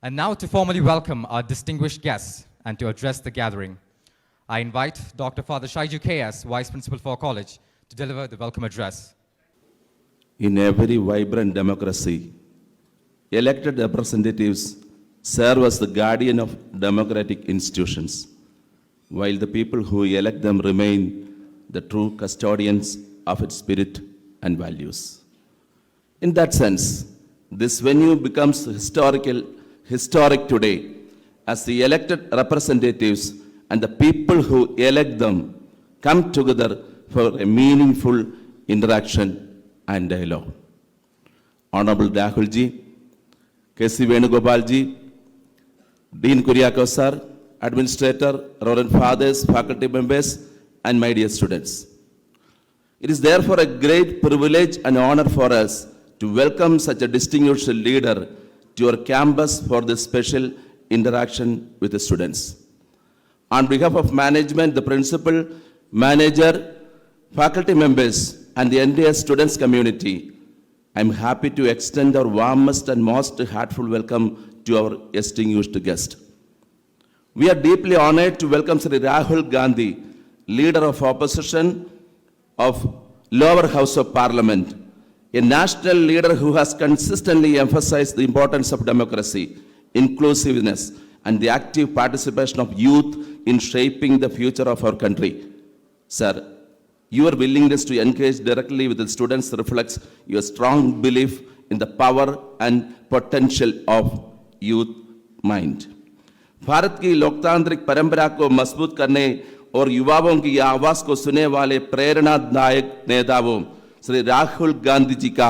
And now to formally welcome our distinguished guests and to address the gathering, I invite Dr. Father Shaiju K.S., Vice Principal for our college, to deliver the welcome address. In every vibrant democracy, elected representatives serve as the guardian of democratic institutions, while the people who elect them remain the true custodians of its spirit and values. In that sense, this venue becomes historic today, as the elected representatives and the people who elect them come together for a meaningful interaction and dialogue. Honorable Rahul ji, K.C. Venugopal ji, Dean Kuriakose sir, Administrator, Reverend Fathers, faculty members, and my dear students. It is therefore a great privilege and honor for us to welcome such a distinguished leader to our campus for this special interaction with the students. On behalf of management, the principal, manager, faculty members, and the entire students community, I am happy to extend our warmest and most heartful welcome to our distinguished guest. We are deeply honored to welcome Sri Rahul Gandhi, leader of opposition of lower house of parliament, a national leader who has consistently emphasized the importance of democracy, inclusiveness, and the active participation of youth in shaping the future of our country. Sir, your willingness to engage directly with the students reflects your strong belief in the power and potential of youth mind. Bharat की लोकतांत्रिक परंपरा को मजबूत करने और युवाओं की आवाज को सुनने वाले प्रेरणादायक नेताओं श्री राहुल गांधी जी का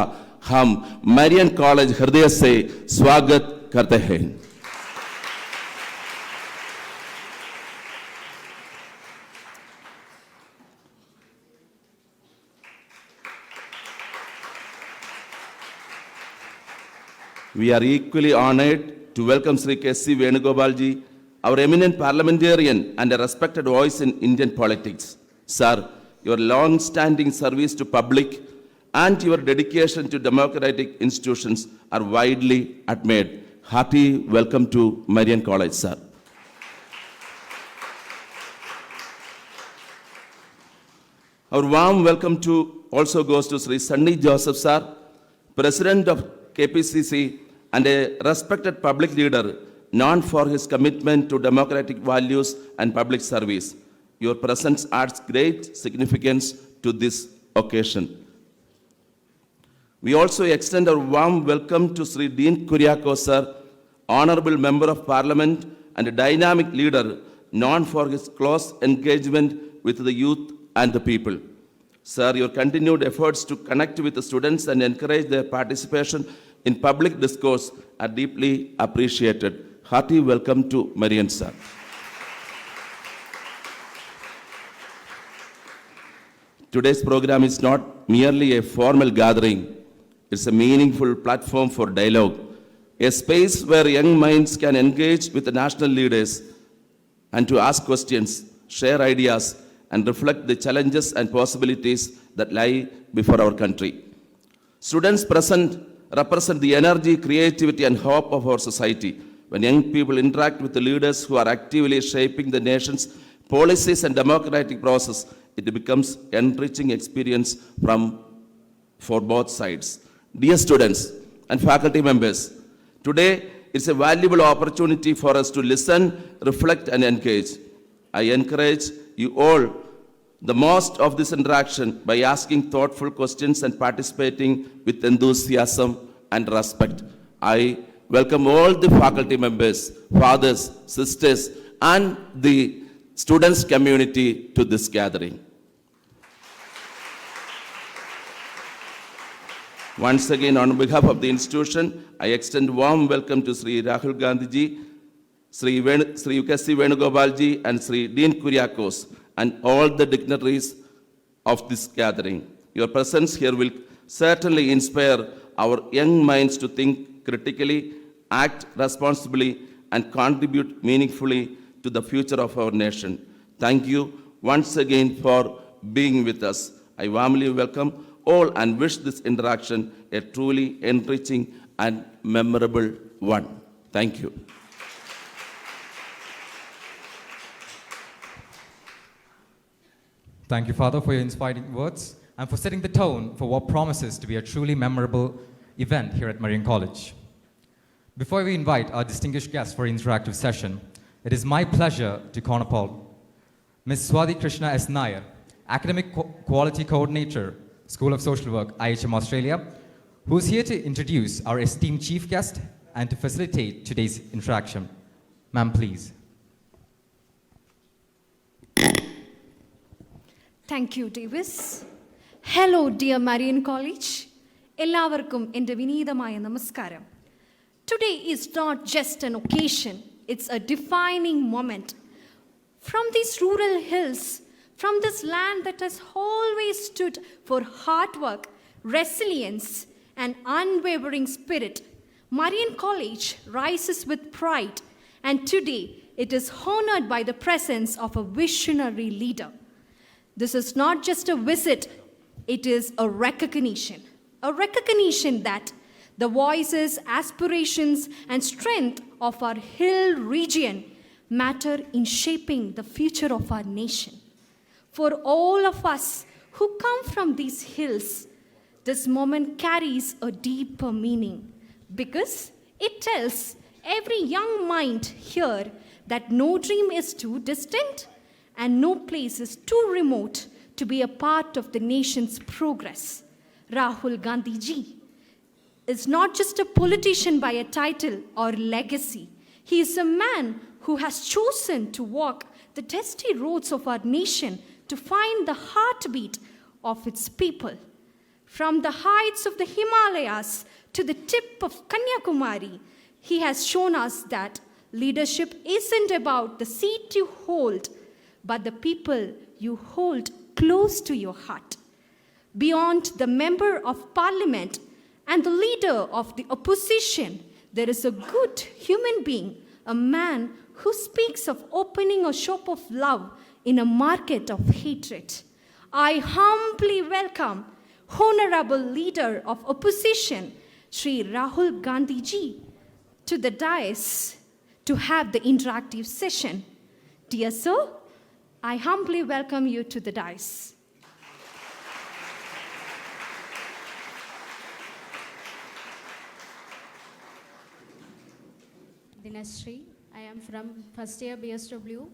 हम मैरियन कॉलेज हृदय से स्वागत करते हैं. We are equally honored to welcome Sri K.C. Venugopal ji, our eminent parliamentarian and a respected voice in Indian politics. Sir, your long-standing service to public and your dedication to democratic institutions are widely admired. Hearty welcome to Marian College, sir. Our warm welcome also goes to Sri Sunny Joseph, sir, President of KPCC and a respected public leader known for his commitment to democratic values and public service. Your presence adds great significance to this occasion. We also extend our warm welcome to Sri Dean Kuriakose sir, Honorable Member of Parliament and a dynamic leader known for his close engagement with the youth and the people. Sir, your continued efforts to connect with the students and encourage their participation in public discourse are deeply appreciated. Hearty welcome to Marian sir. Today's program is not merely a formal gathering. It's a meaningful platform for dialogue, a space where young minds can engage with the national leaders and to ask questions, share ideas, and reflect the challenges and possibilities that lie before our country. Students present represent the energy, creativity, and hope of our society. When young people interact with the leaders who are actively shaping the nation's policies and democratic process, it becomes an enriching experience for both sides. Dear students and faculty members, today it's a valuable opportunity for us to listen, reflect, and engage. I encourage you all the most of this interaction by asking thoughtful questions and participating with enthusiasm and respect. I welcome all the faculty members, fathers, sisters, and the students community to this gathering. Once again, on behalf of the institution, I extend warm welcome to Sri Rahul Gandhi ji, Sri K.C. Venugopal ji, and Sri Dean Kuriakose, and all the dignitaries of this gathering. Your presence here will certainly inspire our young minds to think critically, act responsibly, and contribute meaningfully to the future of our nation. Thank you once again for being with us. I warmly welcome all and wish this interaction a truly enriching and memorable one. Thank you. Thank you, Father, for your inspiring words and for setting the tone for what promises to be a truly memorable event here at Marian College. Before we invite our distinguished guests for an interactive session, it is my pleasure to call upon Ms. Swati Krishna S. Nair, Academic Quality Coordinator, School of Social Work, IHM Australia, who is here to introduce our esteemed chief guest and to facilitate today's interaction. Ma'am, please. Thank you, Davis. Hello, dear Marian College. എല്ലാവർക്കും എൻ്റെ വിനീതമായ നമസ്കാരം. Today is not just an occasion, it's a defining moment. From these rural hills, from this land that has always stood for hard work, resilience, and unwavering spirit, Marian College rises with pride, and today it is honored by the presence of a visionary leader. This is not just a visit, it is a recognition that the voices, aspirations, and strength of our hill region matter in shaping the future of our nation. For all of us who come from these hills, this moment carries a deeper meaning because it tells every young mind here that no dream is too distant and no place is too remote to be a part of the nation's progress. Rahul Gandhi ji is not just a politician by a title or legacy. He is a man who has chosen to walk the dusty roads of our nation to find the heartbeat of its people. From the heights of the Himalayas to the tip of Kanyakumari, he has shown us that leadership isn't about the seat you hold, but the people you hold close to your heart. Beyond the member of parliament and the leader of the opposition, there is a good human being, a man who speaks of opening a shop of love in a market of hatred. I humbly welcome Honorable Leader of Opposition, Sri Rahul Gandhi ji, to the dais to have the interactive session. Dear sir, I humbly welcome you to the dais. Dinashree. I am from first year BSW,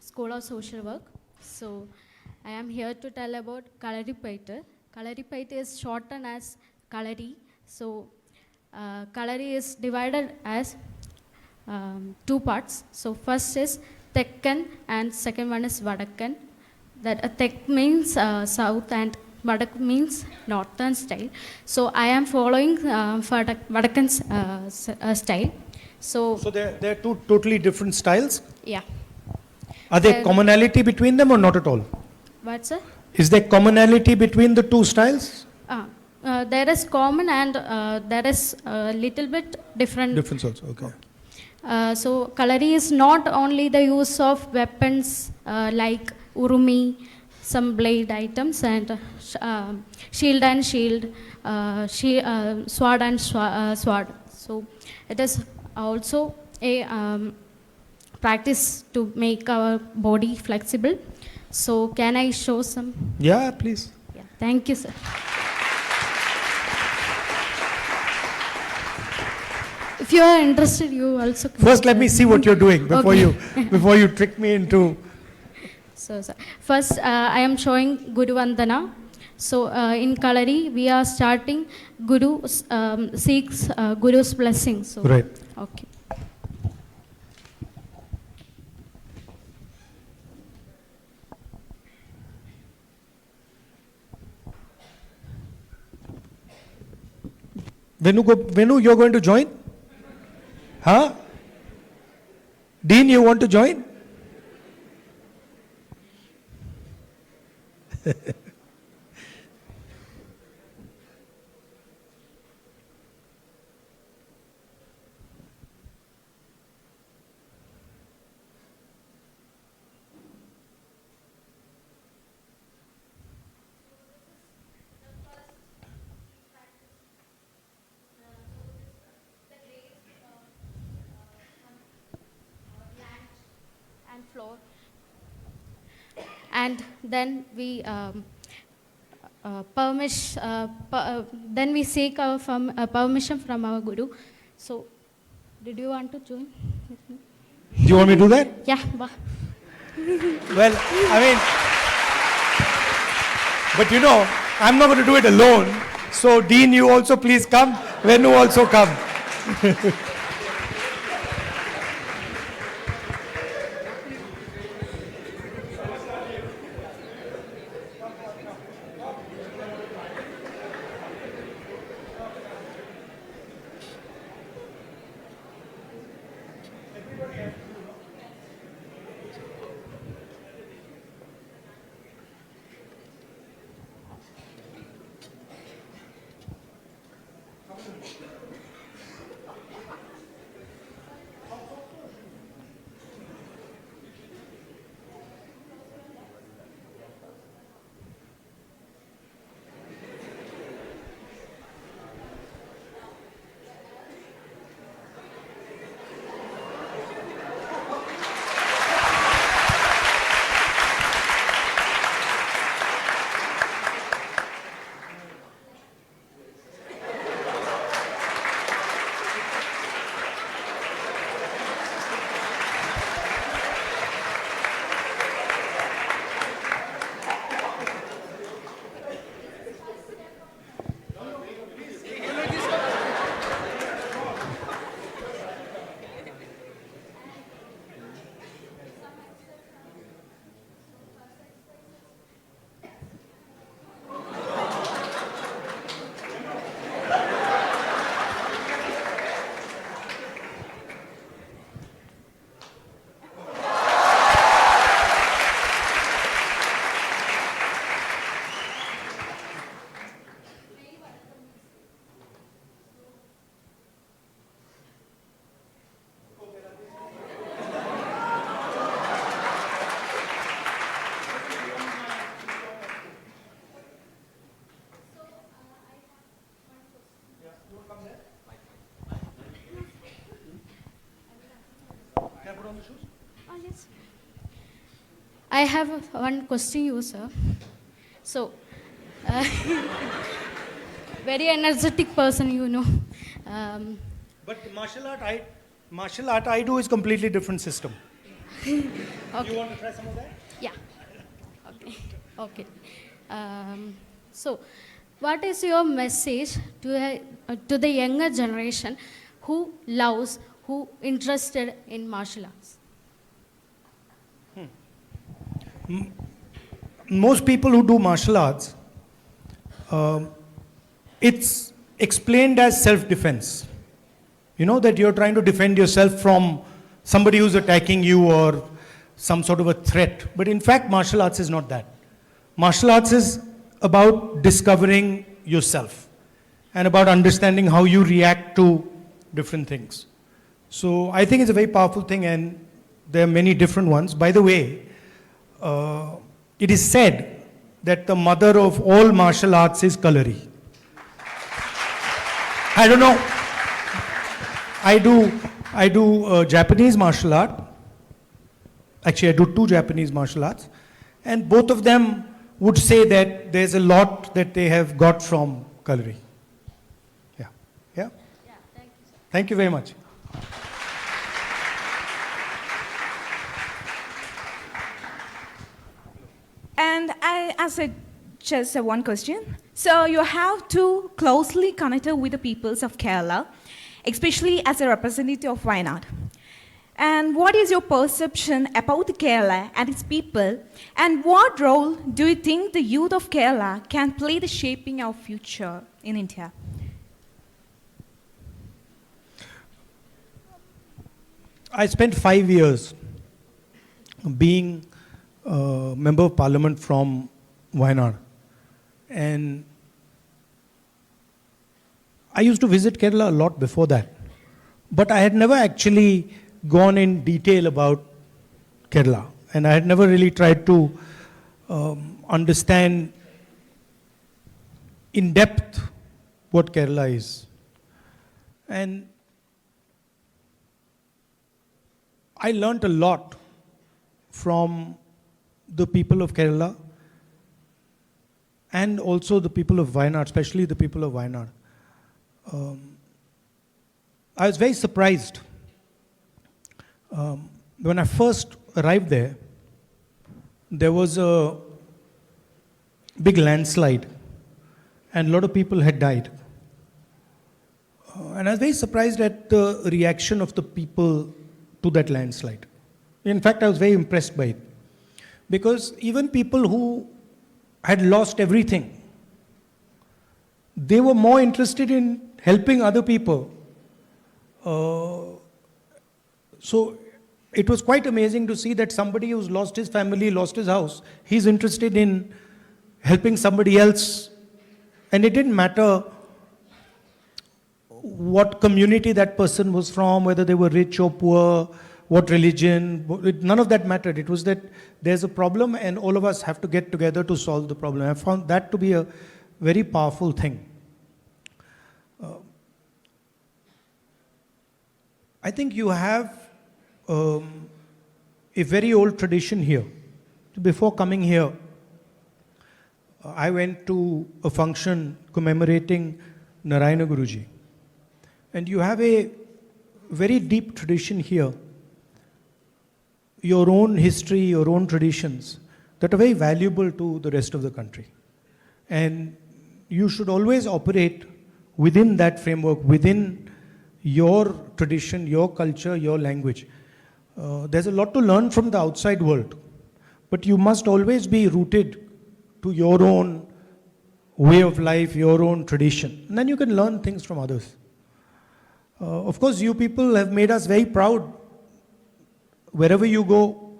School of Social Work. So I am here to tell about Kalaripaita. Kalaripaita is shortened as Kalari. So Kalari is divided as two parts. So first is Tekkan and second one is Vadakkan. That Tek means south and Vadak means northern style. So I am following Vadakkan's style. So they're two totally different styles. Yeah. Are there commonality between them or not at all? What, sir? Is there commonality between the two styles? There is common and there is a little bit different. Difference also, okay. So Kalari is not only the use of weapons like urumi, some blade items, and shield and shield, sword and sword. So it is also a practice to make our body flexible. So can I show some? Yeah, please. Yeah. Thank you, sir. If you are interested, you also can. First, let me see what you're doing before Okay. you trick me into. So, sir, first I am showing Guru Vandana. So in Kalari, we are starting Guru seeks Guru's blessing. So, Right. Okay. Venu, you're going to join? Huh? Dean, you want to join? floor. And then we then we seek our permission from our guru. So, did you want to join with me? Do you want me to do that? Yeah. Well, I mean, but you know, I'm not going to do it alone. So, Dean, you also please come. Venu also come. Oh, yes. I have one question you, sir. So, uh, very energetic person, you know. But martial art I do is completely different system. Okay. You want to try some of that? Yeah. Okay. Okay. So, what is your message to the younger generation who loves, who interested in martial arts? Most people who do martial arts, it's explained as self-defense. You know that you're trying to defend yourself from somebody who's attacking you or some sort of a threat. But in fact, martial arts is not that. Martial arts is about discovering yourself and about understanding how you react to different things. So I think it's a very powerful thing, and there are many different ones. By the way, it is said that the mother of all martial arts is Kalari. I don't know. I do Japanese martial art. Actually, I do 2 Japanese martial arts. And both of them would say that there's a lot that they have got from Kalari. Yeah. Yeah? Yeah, thank you, sir. Thank you very much. And I ask just one question. So you have to closely connect with the peoples of Kerala, especially as a representative of Wayanad. And what is your perception about Kerala and its people? And what role do you think the youth of Kerala can play the shaping of future in India? I spent 5 years being a member of parliament from Wayanad. And I used to visit Kerala a lot before that. But I had never actually gone in detail about Kerala. And I had never really tried to understand in depth what Kerala is. And I learnt a lot from the people of Kerala and also the people of Wayanad, especially the people of Wayanad. I was very surprised when I first arrived there. There was a big landslide and a lot of people had died. And I was very surprised at the reaction of the people to that landslide. In fact, I was very impressed by it. Because even people who had lost everything, they were more interested in helping other people. So it was quite amazing to see that somebody who's lost his family, lost his house, he's interested in helping somebody else. And it didn't matter what community that person was from, whether they were rich or poor, what religion, none of that mattered. It was that there's a problem and all of us have to get together to solve the problem. I found that to be a very powerful thing. I think you have a very old tradition here. Before coming here, I went to a function commemorating Narayana Guruji. And you have a very deep tradition here, your own history, your own traditions, that are very valuable to the rest of the country. And you should always operate within that framework, within your tradition, your culture, your language. There's a lot to learn from the outside world, but you must always be rooted to your own way of life, your own tradition. And then you can learn things from others. Of course, you people have made us very proud. Wherever you go,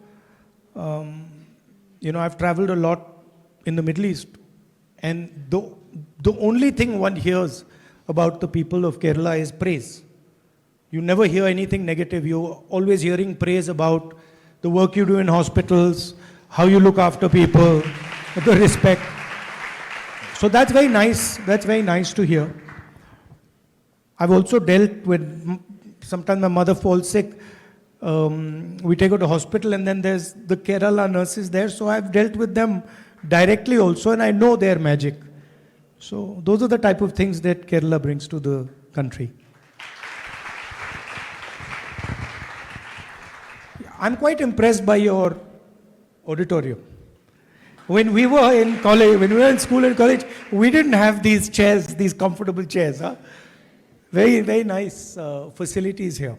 I've traveled a lot in the Middle East, and the only thing one hears about the people of Kerala is praise. You never hear anything negative. You're always hearing praise about the work you do in hospitals, how you look after people, the respect. So that's very nice. That's very nice to hear. I've also dealt with, sometimes my mother falls sick. We take her to hospital and then there's the Kerala nurses there. So I've dealt with them directly also and I know their magic. So those are the type of things that Kerala brings to the country. I'm quite impressed by your auditorium. When we were in college, when we were in school and college, we didn't have these chairs, these comfortable chairs. Huh? Very, very nice facilities here.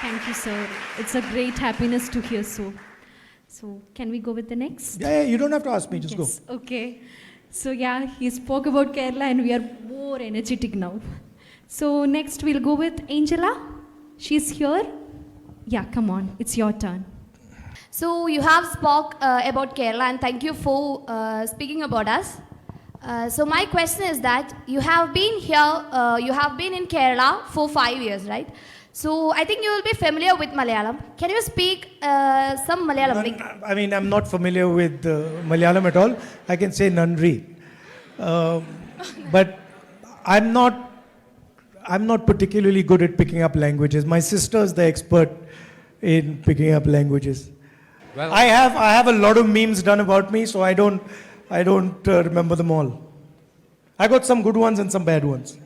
Thank you, sir. It's a great happiness to hear so. So, can we go with the next? Yeah, you don't have to ask me, just Yes, go. okay. So, yeah, he spoke about Kerala and we are more energetic now. So, next we'll go with Angela. She's here. Yeah, come on, it's your turn. So you have spoke about Kerala and thank you for speaking about us. So my question is that you have been here, you have been in Kerala for 5 years, right? So I think you will be familiar with Malayalam. Can you speak some Malayalam? I mean, I'm not familiar with Malayalam at all. I can say Nandri. But I'm not particularly good at picking up languages. My sister's the expert in picking up languages. Well, I have a lot of memes done about me, so I don't remember them all. I got some good ones and some bad ones.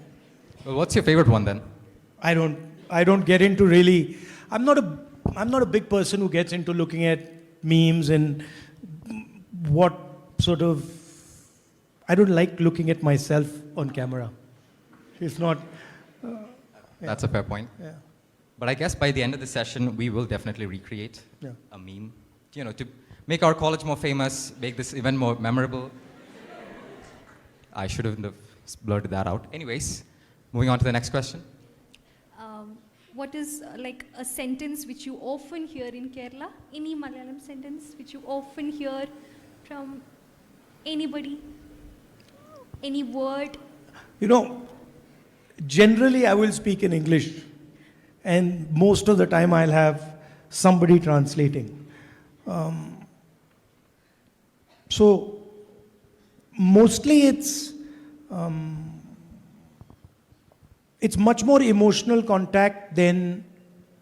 well, what's your favorite one then? I don't get into really. I'm not a big person who gets into looking at memes and what sort of. I don't like looking at myself on camera. It's not. That's a fair point. Yeah. But I guess by the end of the session, we will definitely recreate Yeah. a meme, to make our college more famous, make this event more memorable. I should have blurted that out. Anyways, moving on to the next question. What is like a sentence which you often hear in Kerala? Any Malayalam sentence which you often hear from anybody? Any word? Generally I will speak in English, and most of the time I'll have somebody translating. So mostly it's much more emotional contact than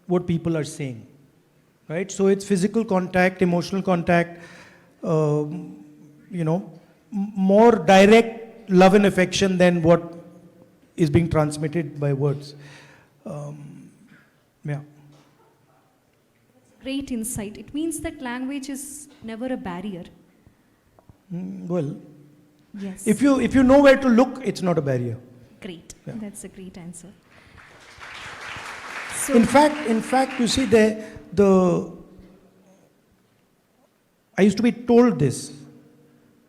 what people are saying, right? So it's physical contact, emotional contact, more direct love and affection than what is being transmitted by words. Yeah. Great insight. It means that language is never a barrier. Well, Yes. if you know where to look, it's not a barrier. Great. Yeah. That's a great answer. So, In fact, you see, I used to be told this,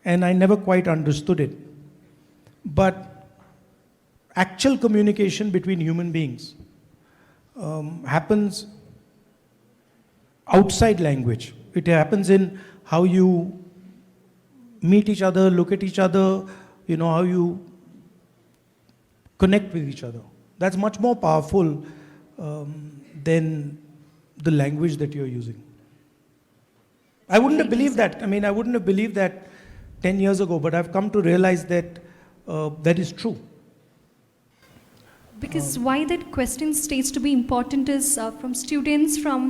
and I never quite understood it. But actual communication between human beings happens outside language. It happens in how you meet each other, look at each other, how you connect with each other. That's much more powerful than the language that you're using. I wouldn't have believed that. I wouldn't have believed that 10 years ago, but I've come to realize that that is true. because why that question states to be important is from students from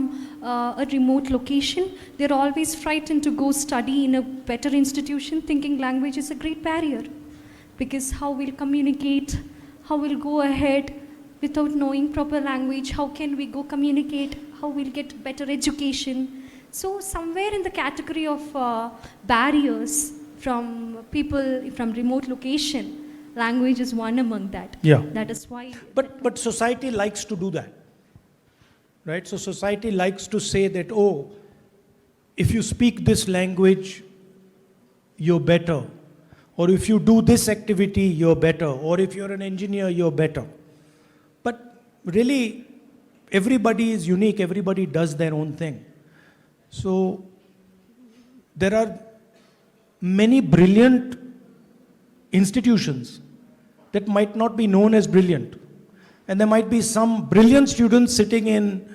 a remote location, they're always frightened to go study in a better institution, thinking language is a great barrier. Because how we'll communicate, how we'll go ahead without knowing proper language, how can we go communicate, how we'll get better education. So somewhere in the category of barriers from people from remote location, language is one among that. Yeah. That is why. But society likes to do that, right? So society likes to say that, oh, if you speak this language, you're better. Or if you do this activity, you're better. Or if you're an engineer, you're better. But really, everybody is unique. Everybody does their own thing. So there are many brilliant institutions that might not be known as brilliant. And there might be some brilliant students sitting in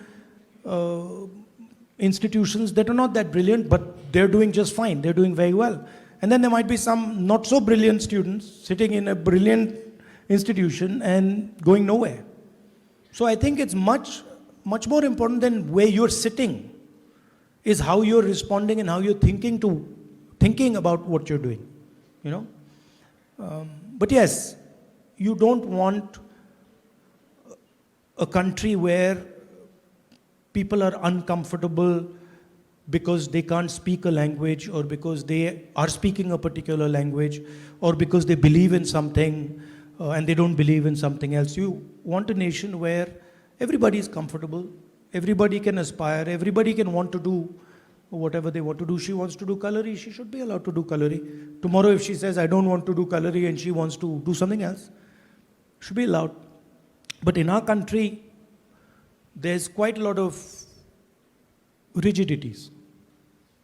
institutions that are not that brilliant, but they're doing just fine. They're doing very well. And then there might be some not so brilliant students sitting in a brilliant institution and going nowhere. So I think it's much more important than where you're sitting is how you're responding and how you're thinking about what you're doing, But yes, you don't want a country where people are uncomfortable because they can't speak a language, or because they are speaking a particular language, or because they believe in something and they don't believe in something else. You want a nation where everybody is comfortable, everybody can aspire, everybody can want to do whatever they want to do. She wants to do cutlery, she should be allowed to do cutlery. Tomorrow if she says, I don't want to do cutlery, and she wants to do something else, should be allowed. But in our country, there's quite a lot of rigidities.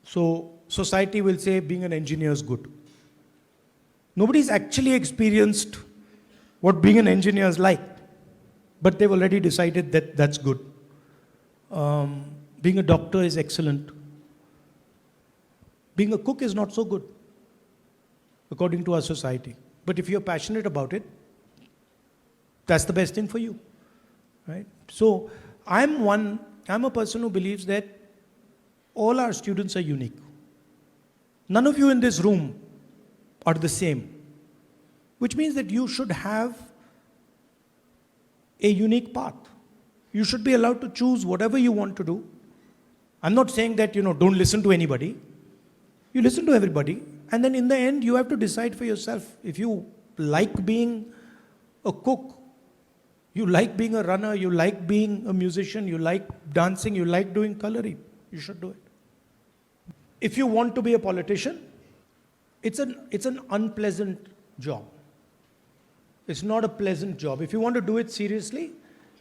So society will say being an engineer is good. Nobody's actually experienced what being an engineer is like, but they've already decided that that's good. Being a doctor is excellent. Being a cook is not so good, according to our society. But if you're passionate about it, that's the best thing for you, right? So I'm a person who believes that all our students are unique. None of you in this room are the same, which means that you should have a unique path. You should be allowed to choose whatever you want to do. I'm not saying that, don't listen to anybody. You listen to everybody, and then in the end, you have to decide for yourself. If you like being a cook, you like being a runner, you like being a musician, you like dancing, you like doing cutlery, you should do it. If you want to be a politician, it's an unpleasant job. It's not a pleasant job. If you want to do it seriously,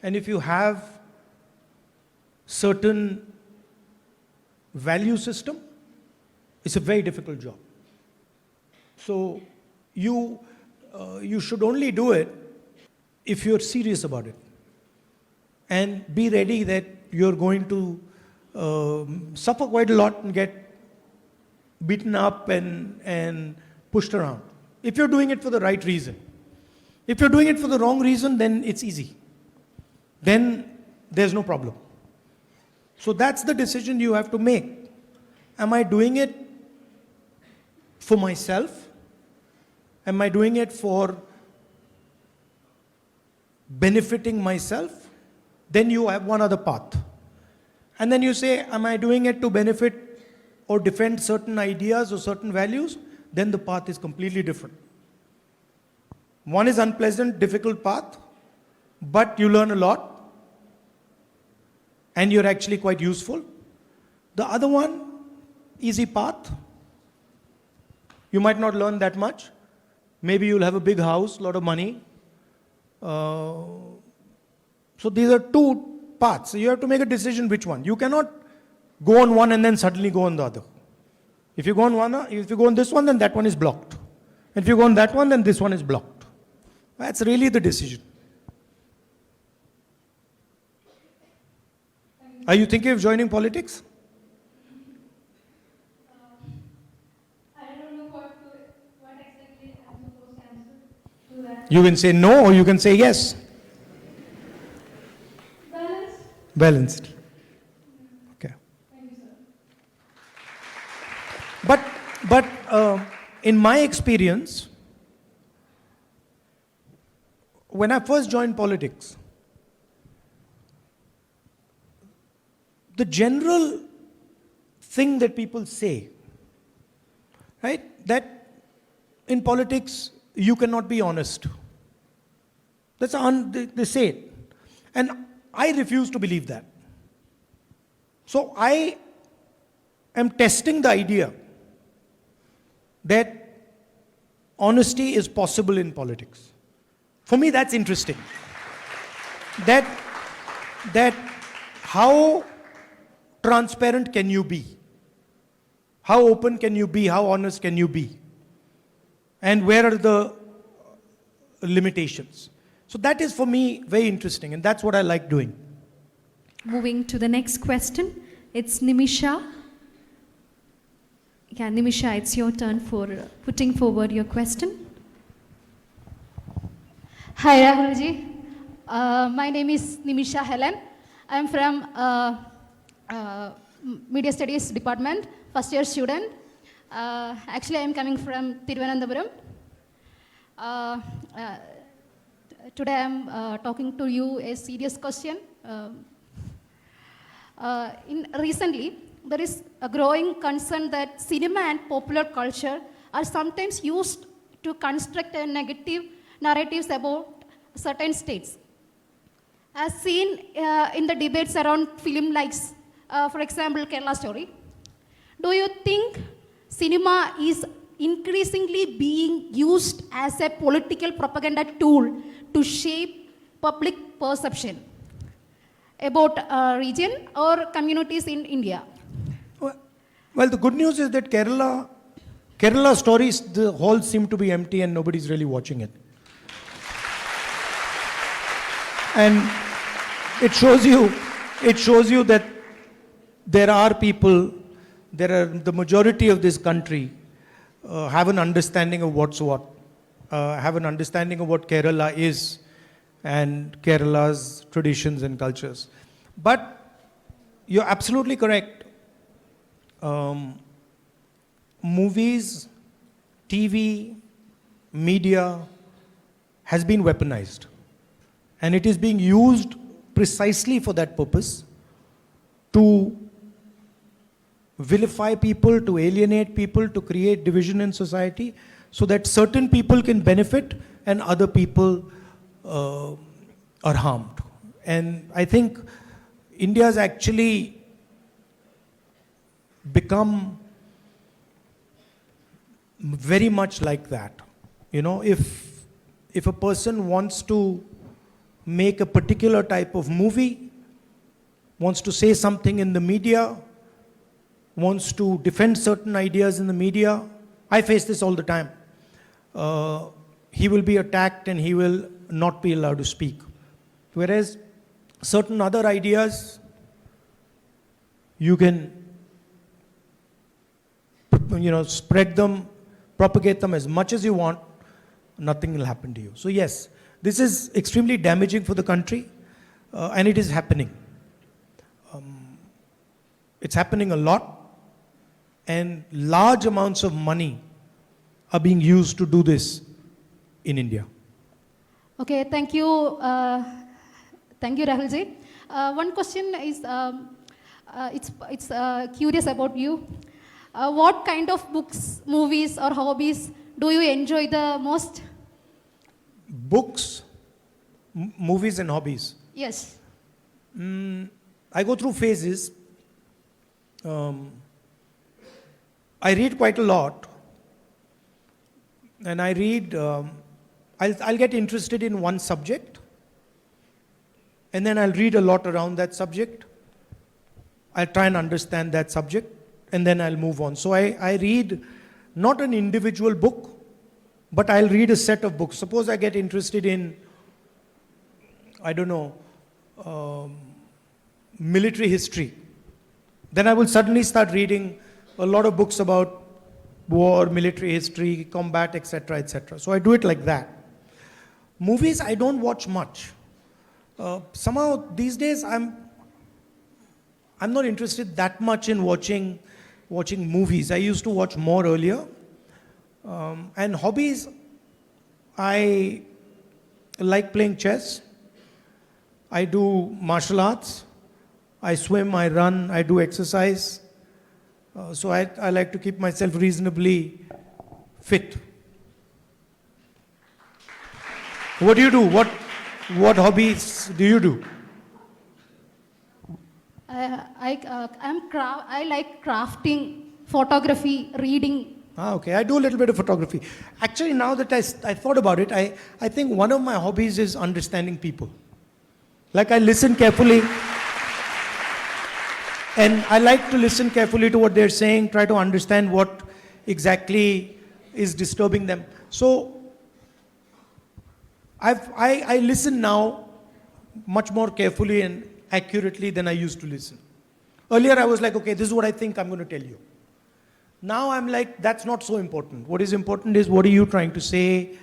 and if you have certain value system, it's a very difficult job. So you should only do it if you're serious about it. And be ready that you're going to suffer quite a lot and get beaten up and pushed around. If you're doing it for the right reason. If you're doing it for the wrong reason, then it's easy. Then there's no problem. So that's the decision you have to make. Am I doing it for myself? Am I doing it for benefiting myself? Then you have one other path. And then you say, am I doing it to benefit or defend certain ideas or certain values? Then the path is completely different. One is unpleasant, difficult path, but you learn a lot and you're actually quite useful. The other one, easy path. You might not learn that much. Maybe you'll have a big house, a lot of money. So these are two paths. So you have to make a decision which one. You cannot go on one and then suddenly go on the other. If you go on this one, then that one is blocked. If you go on that one, then this one is blocked. That's really the decision. Are you thinking of joining politics? I don't know what exactly I'm supposed to answer to that. You can say no or you can say yes. Balanced. Okay. Thank you, sir. But in my experience, when I first joined politics, the general thing that people say, right, that in politics you cannot be honest. They say it. And I refuse to believe that. So I am testing the idea that honesty is possible in politics. For me, that's interesting. That how transparent can you be? How open can you be? How honest can you be? And where are the limitations? So that is for me very interesting, and that's what I like doing. Moving to the next question, it's Nimisha. Yeah, Nimisha, it's your turn for putting forward your question. Hi Rahulji, my name is Nimisha Helen. I am from Media Studies Department, first year student. Actually, I am coming from Thiruvananthapuram. Today I am talking to you a serious question. Recently, there is a growing concern that cinema and popular culture are sometimes used to construct a negative narratives about certain states. As seen in the debates around film likes, for example, Kerala Story, do you think cinema is increasingly being used as a political propaganda tool to shape public perception about a region or communities in India? Well, the good news is that Kerala Stories, the halls seem to be empty and nobody's really watching it. And it shows you that there are people, the majority of this country have an understanding of what's what, have an understanding of what Kerala is and Kerala's traditions and cultures. But you're absolutely correct. Movies, TV, media has been weaponized. And it is being used precisely for that purpose, to vilify people, to alienate people, to create division in society, so that certain people can benefit and other people are harmed. And I think India has actually become very much like that. You know, if a person wants to make a particular type of movie, wants to say something in the media, wants to defend certain ideas in the media, I face this all the time. He will be attacked and he will not be allowed to speak. Whereas certain other ideas, you can spread them, propagate them as much as you want, nothing will happen to you. So yes, this is extremely damaging for the country, and it is happening. It's happening a lot, and large amounts of money are being used to do this in India. Okay, thank you. Thank you, Rahulji. One question is, it's curious about you. What kind of books, movies, or hobbies do you enjoy the most? Books, movies, and hobbies. Yes. I go through phases. I read quite a lot, and I read. I'll get interested in one subject, and then I'll read a lot around that subject. I'll try and understand that subject, and then I'll move on. So I read not an individual book, but I'll read a set of books. Suppose I get interested in, I don't know, military history. Then I will suddenly start reading a lot of books about war, military history, combat, etc., etc. So I do it like that. Movies, I don't watch much. Somehow these days I'm not interested that much in watching movies. I used to watch more earlier. And hobbies, I like playing chess. I do martial arts. I swim, I run, I do exercise. So I like to keep myself reasonably fit. What do you do? What hobbies do you do? I like crafting, photography, reading. Okay. I do a little bit of photography. Actually, now that I thought about it, I think one of my hobbies is understanding people. Like I listen carefully. And I like to listen carefully to what they're saying, try to understand what exactly is disturbing them. So I listen now much more carefully and accurately than I used to listen. Earlier I was like, okay, this is what I think I'm going to tell you. Now I'm like, that's not so important. What is important is, what are you trying to say?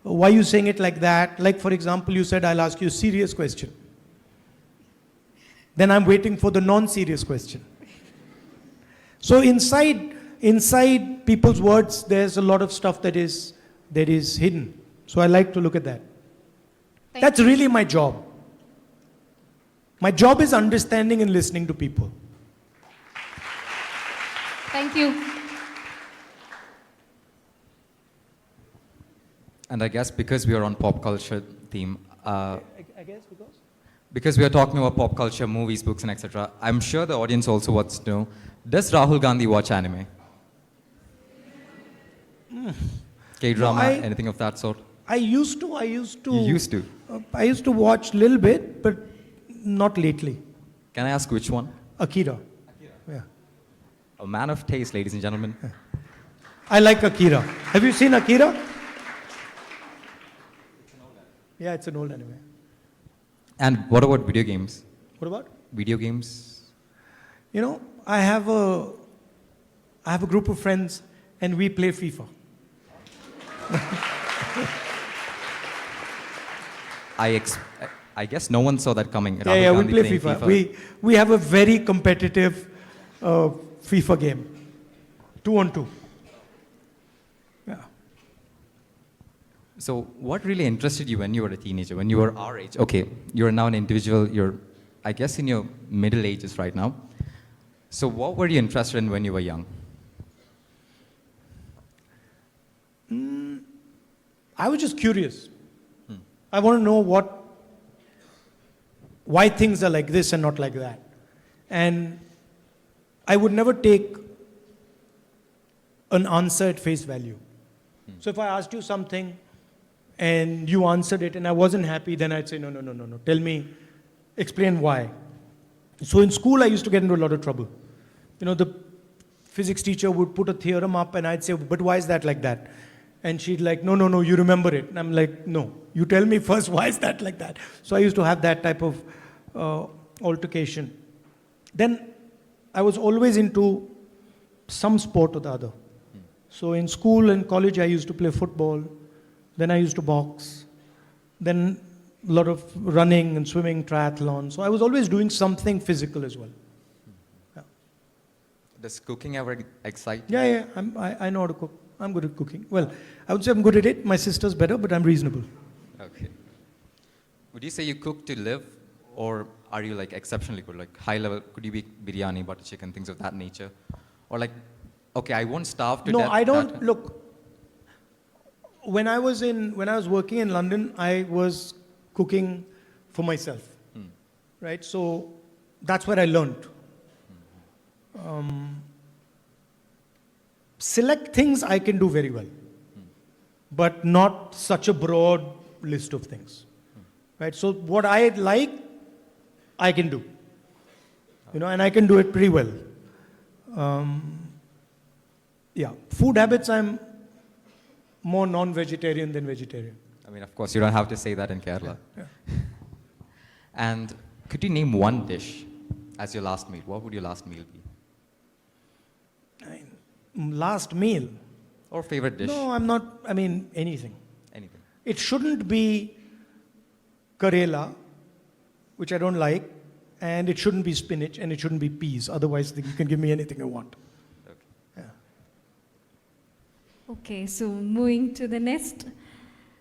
Why are you saying it like that? Like, for example, you said, I'll ask you a serious question. Then I'm waiting for the non-serious question. So inside people's words, there's a lot of stuff that is hidden. So I like to look at that. That's really my job. My job is understanding and listening to people. Thank you. And I guess because we are on pop culture theme, I guess because we are talking about pop culture, movies, books, and etc., I'm sure the audience also wants to know, does Rahul Gandhi watch anime? K-drama, No, anything of that sort? I used to. You used to? I used to watch a little bit, but not lately. Can I ask which one? Akira. Yeah. A man of taste, ladies and gentlemen. I like Akira. Have you seen Akira? Yeah, it's an old anime. And what about video games? What about? Video games? You know, I have a group of friends and we play FIFA. I guess no one saw that coming. Yeah, Rahul we Gandhi play playing FIFA. We have a very competitive FIFA game. 2-on-2. Yeah. So what really interested you when you were a teenager, when you were our age? Okay, you're now an individual, you're, I guess, in your middle ages right now. So what were you interested in when you were young? I was just curious. I want to know why things are like this and not like that. And I would never take an answer at face value. So if I asked you something and you answered it and I wasn't happy, then I'd say, no. Tell me, explain why. So in school, I used to get into a lot of trouble. You know, the physics teacher would put a theorem up and I'd say, but why is that like that? And she'd like, no, you remember it. And I'm like, no, you tell me first, why is that like that? So I used to have that type of altercation. Then I was always into some sport or the other. So in school and college, I used to play football. Then I used to box. Then a lot of running and swimming, triathlon. So I was always doing something physical as well. Yeah. Does cooking ever excite you? Yeah, I know how to cook. I'm good at cooking. Well, I would say I'm good at it. My sister's better, but I'm reasonable. Okay. Would you say you cook to live, or are you like exceptionally good, like high level? Could you be biryani, butter chicken, things of that nature, or like, okay, I won't starve to No, death. I don't. Look, when I was working in London, I was cooking for myself, right? So that's where I learned. Select things I can do very well, but not such a broad list of things, right? So what I like, I can do, and I can do it pretty well. Yeah, food habits, I'm more non-vegetarian than vegetarian. I mean, of course, you don't have to say that in Kerala. Yeah. And could you name one dish as your last meal? What would your last meal be? Last meal? Or favorite dish? No, I'm not, anything. Anything. It shouldn't be Karela, which I don't like, and it shouldn't be spinach, and it shouldn't be peas. Otherwise, you can give me anything I want. Okay. Yeah. Okay, so moving to the next,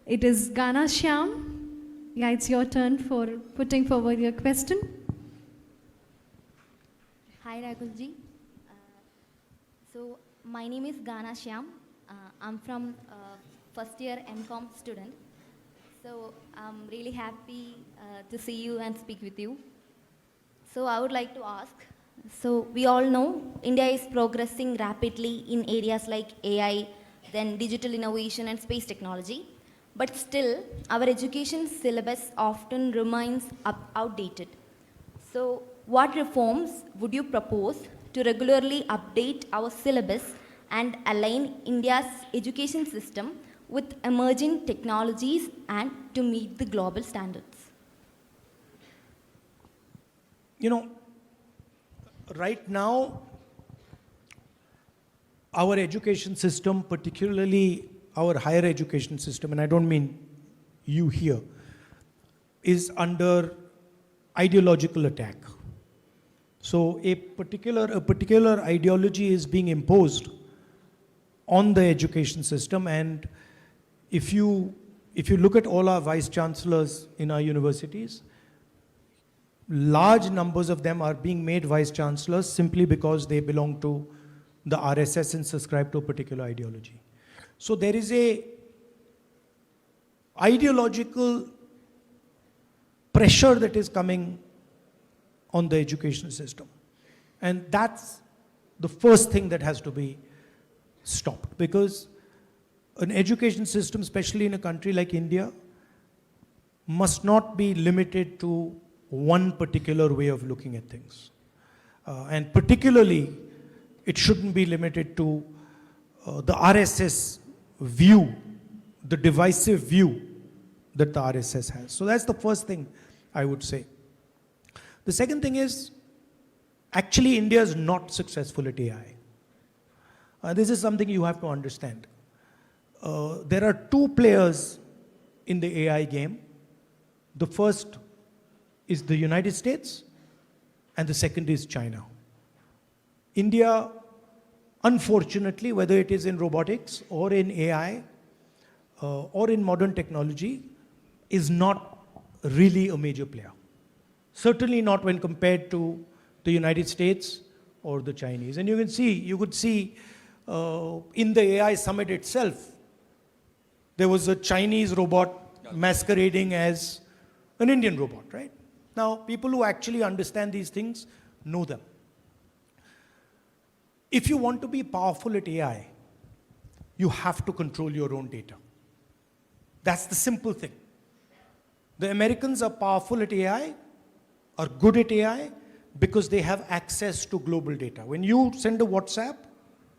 it is Gana Shyam. Yeah, it's your turn for putting forward your question. Hi Rahulji. So my name is Gana Shyam. I'm from first year MCom student. So I'm really happy to see you and speak with you. So I would like to ask, so we all know India is progressing rapidly in areas like AI, then digital innovation and space technology. But still, our education syllabus often remains outdated. So what reforms would you propose to regularly update our syllabus and align India's education system with emerging technologies and to meet the global standards? Right now, our education system, particularly our higher education system, and I don't mean you here, is under ideological attack. So a particular ideology is being imposed on the education system, and if you look at all our vice chancellors in our universities, large numbers of them are being made vice chancellors simply because they belong to the RSS and subscribe to a particular ideology. So there is a ideological pressure that is coming on the education system. And that's the first thing that has to be stopped, because an education system, especially in a country like India, must not be limited to one particular way of looking at things. And particularly, it shouldn't be limited to the RSS view, the divisive view that the RSS has. So that's the first thing I would say. The second thing is, actually India is not successful at AI. This is something you have to understand. There are two players in the AI game. The first is the United States, and the second is China. India, unfortunately, whether it is in robotics or in AI or in modern technology, is not really a major player. Certainly not when compared to the United States or the Chinese. And you could see in the AI summit itself, there was a Chinese robot masquerading as an Indian robot, right? Now, people who actually understand these things know them. If you want to be powerful at AI, you have to control your own data. That's the simple thing. The Americans are powerful at AI, are good at AI, because they have access to global data. When you send a WhatsApp,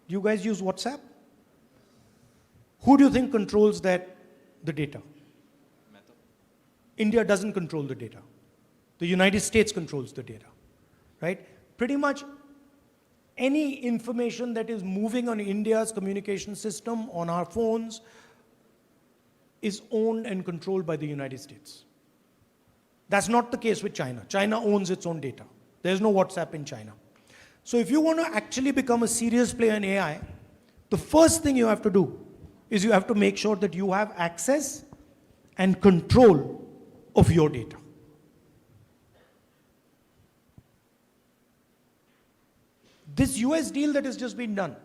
do you guys use WhatsApp? Who do you think controls the data? Meta. India doesn't control the data. The United States controls the data, right? Pretty much any information that is moving on India's communication system, on our phones, is owned and controlled by the United States. That's not the case with China. China owns its own data. There's no WhatsApp in China. So if you want to actually become a serious player in AI, the first thing you have to do is you have to make sure that you have access and control of your data. This US deal that has just been done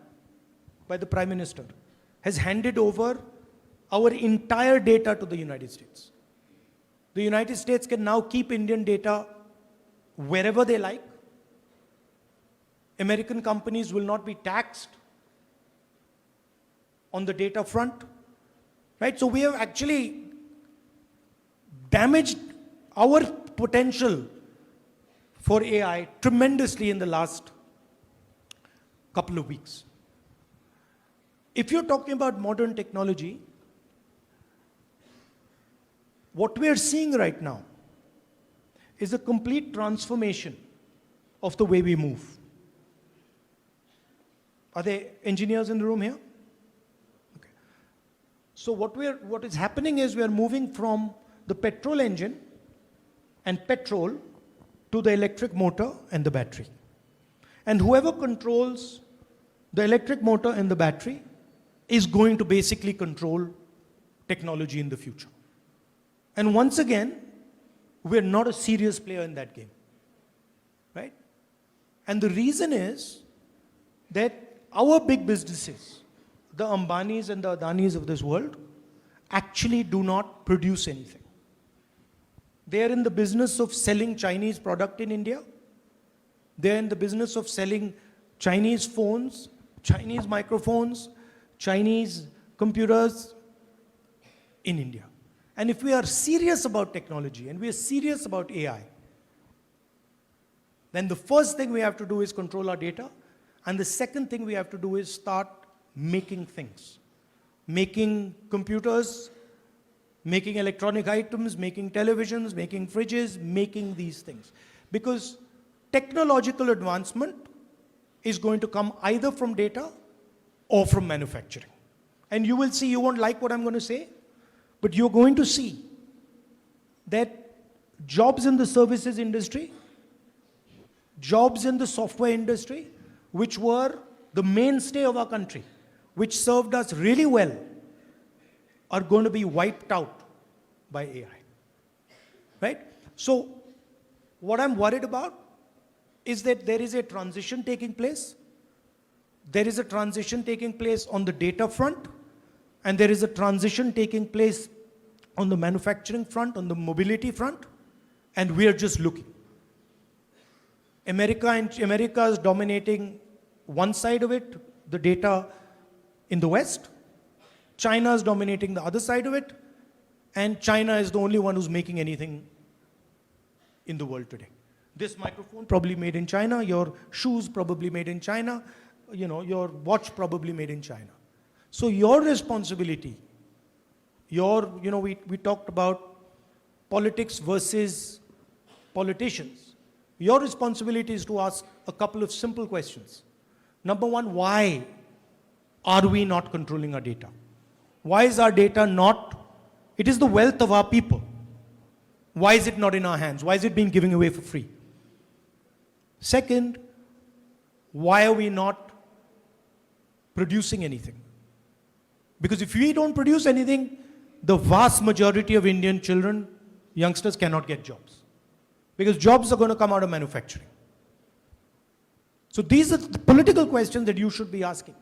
by the Prime Minister has handed over our entire data to the United States. The United States can now keep Indian data wherever they like. American companies will not be taxed on the data front, right? So we have actually damaged our potential for AI tremendously in the last couple of weeks. If you're talking about modern technology, what we are seeing right now is a complete transformation of the way we move. Are there engineers in the room here? Okay. So what is happening is we are moving from the petrol engine and petrol to the electric motor and the battery. And whoever controls the electric motor and the battery is going to basically control technology in the future. And once again, we're not a serious player in that game, right? And the reason is that our big businesses, the Ambanis and the Adanis of this world, actually do not produce anything. They are in the business of selling Chinese product in India. They are in the business of selling Chinese phones, Chinese microphones, Chinese computers in India. And if we are serious about technology and we are serious about AI, then the first thing we have to do is control our data. And the second thing we have to do is start making things. Making computers, making electronic items, making televisions, making fridges, making these things. Because technological advancement is going to come either from data or from manufacturing. And you will see, you won't like what I'm going to say, but you're going to see that jobs in the services industry, jobs in the software industry, which were the mainstay of our country, which served us really well, are going to be wiped out by AI. Right? So, what I'm worried about is that there is a transition taking place. There is a transition taking place on the data front, and there is a transition taking place on the manufacturing front, on the mobility front, and we are just looking. America is dominating one side of it, the data in the West. China is dominating the other side of it, and China is the only one who's making anything in the world today. This microphone probably made in China, your shoes probably made in China, your watch probably made in China. So your responsibility, we talked about politics versus politicians. Your responsibility is to ask a couple of simple questions. Number one, why are we not controlling our data? Why is our data not, it is the wealth of our people. Why is it not in our hands? Why is it being given away for free? Second, why are we not producing anything? Because if we don't produce anything, the vast majority of Indian children, youngsters cannot get jobs. Because jobs are going to come out of manufacturing. So these are the political questions that you should be asking.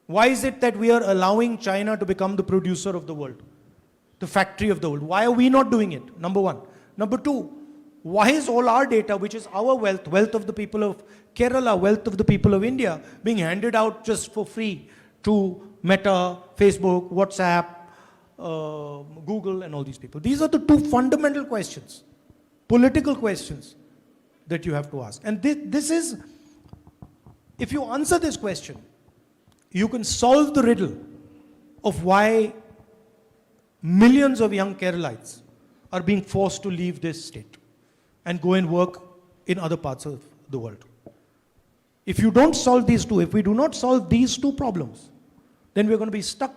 Why is it that we are allowing China to become the producer of the world? The factory of the world. Why are we not doing it? Number one. Number two, why is all our data, which is our wealth, wealth of the people of Kerala, wealth of the people of India, being handed out just for free to Meta, Facebook, WhatsApp, Google, and all these people? These are the two fundamental questions, political questions, that you have to ask. And this is, if you answer this question, you can solve the riddle of why millions of young Keralites are being forced to leave this state and go and work in other parts of the world. If you don't solve these two, if we do not solve these two problems, then we're going to be stuck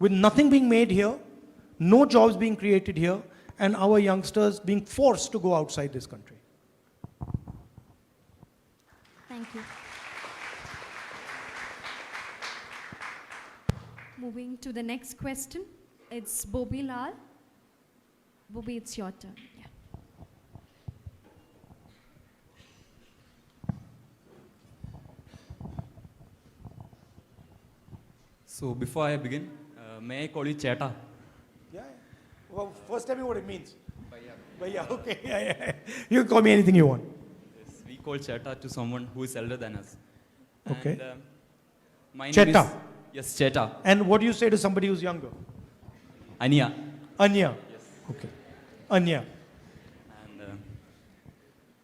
with nothing being made here, no jobs being created here, and our youngsters being forced to go outside this country. Thank you. Moving to the next question, it's Bobby Lal. Bobby, it's your turn. Yeah. So before I begin, may I call you Cheta? Yeah. Well, first tell me what it means. Bhaiya, okay. Yeah. You can call me anything you want. Yes, we call Cheta to someone who is elder than us. Okay. And, my Cheta? name is, yes, Cheta. And what do you say to somebody who's younger? Ania. Anya. Yes. Okay. Anya. And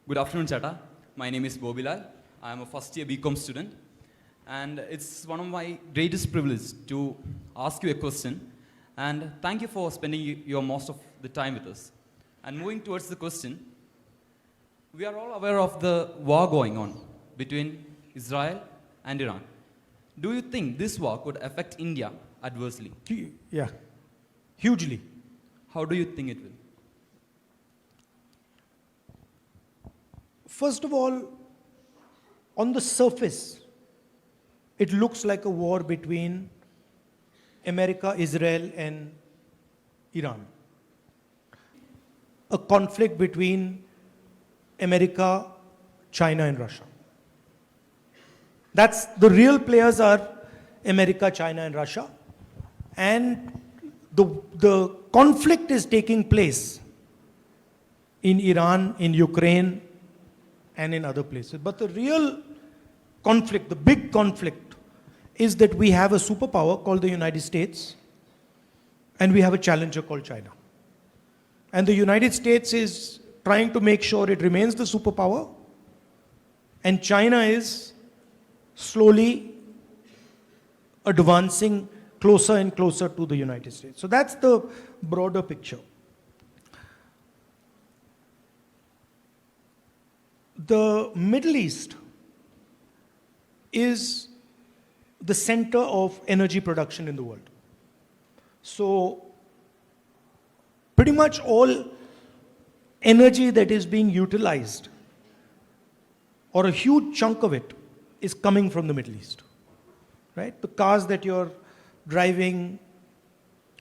good afternoon, Cheta. My name is Bobilal. I am a first year BCom student. And it's one of my greatest privileges to ask you a question. And thank you for spending your most of the time with us. And moving towards the question, we are all aware of the war going on between Israel and Iran. Do you think this war could affect India adversely? Yeah. Hugely. How do you think it will? First of all, on the surface, it looks like a war between America, Israel, and Iran. A conflict between America, China, and Russia. That's the real players are America, China, and Russia. And the conflict is taking place in Iran, in Ukraine, and in other places. But the real conflict, the big conflict, is that we have a superpower called the United States, and we have a challenger called China. And the United States is trying to make sure it remains the superpower, and China is slowly advancing closer and closer to the United States. So that's the broader picture. The Middle East is the center of energy production in the world. So pretty much all energy that is being utilized, or a huge chunk of it, is coming from the Middle East. Right? The cars that you're driving,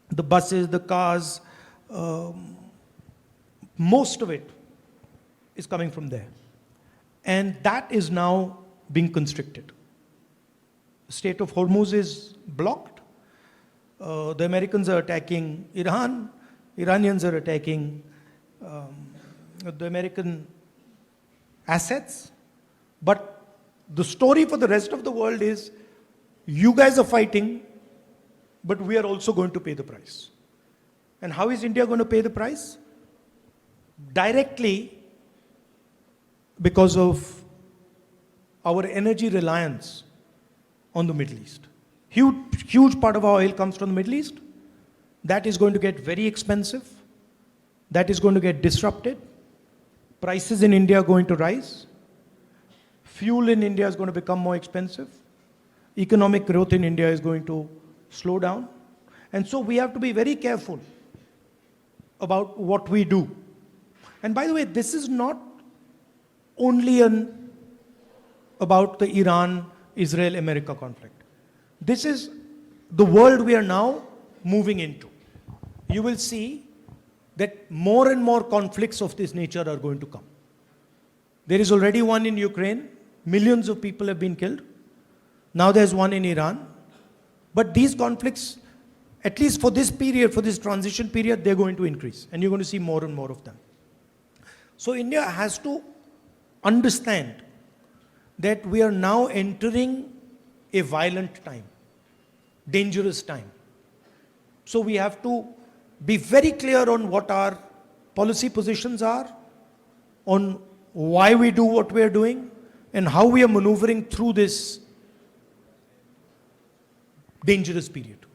the buses, the cars, most of it is coming from there. And that is now being constricted. The Strait of Hormuz is blocked. The Americans are attacking Iran. Iranians are attacking the American assets. But the story for the rest of the world is, you guys are fighting, but we are also going to pay the price. And how is India going to pay the price? Directly, because of our energy reliance on the Middle East. Huge part of our oil comes from the Middle East. That is going to get very expensive. That is going to get disrupted. Prices in India are going to rise. Fuel in India is going to become more expensive. Economic growth in India is going to slow down. And so we have to be very careful about what we do. And by the way, this is not only about the Iran-Israel-America conflict. This is the world we are now moving into. You will see that more and more conflicts of this nature are going to come. There is already one in Ukraine. Millions of people have been killed. Now there's one in Iran. But these conflicts, at least for this period, for this transition period, they're going to increase. And you're going to see more and more of them. So India has to understand that we are now entering a violent time, dangerous time. So we have to be very clear on what our policy positions are, on why we do what we are doing, and how we are maneuvering through this dangerous period.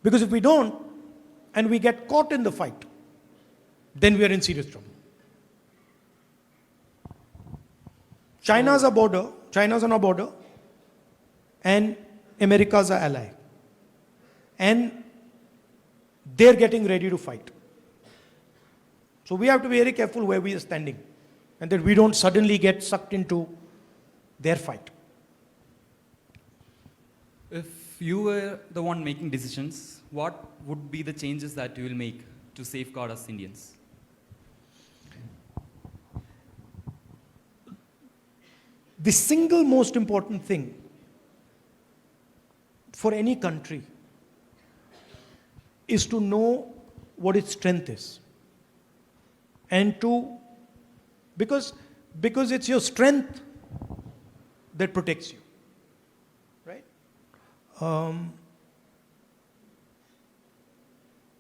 Because if we don't, and we get caught in the fight, then we are in serious trouble. China's on our border, and America's our ally. And they're getting ready to fight. So we have to be very careful where we are standing, and that we don't suddenly get sucked into their fight. If you were the one making decisions, what would be the changes that you will make to safeguard us Indians? The single most important thing for any country is to know what its strength is. And because it's your strength that protects you, right?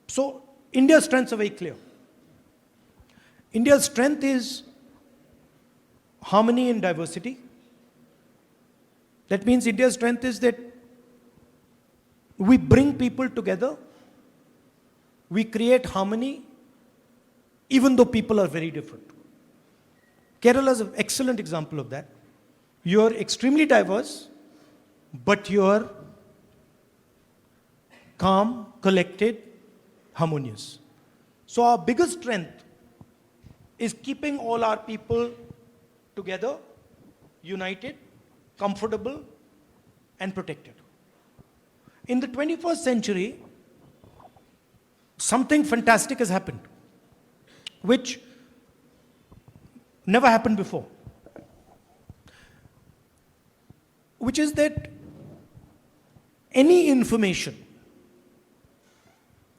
So India's strengths are very clear. India's strength is harmony in diversity. That means India's strength is that we bring people together, we create harmony, even though people are very different. Kerala is an excellent example of that. You are extremely diverse, but you are calm, collected, harmonious. So our biggest strength is keeping all our people together, united, comfortable, and protected. In the 21st century, something fantastic has happened, which never happened before. Which is that any information,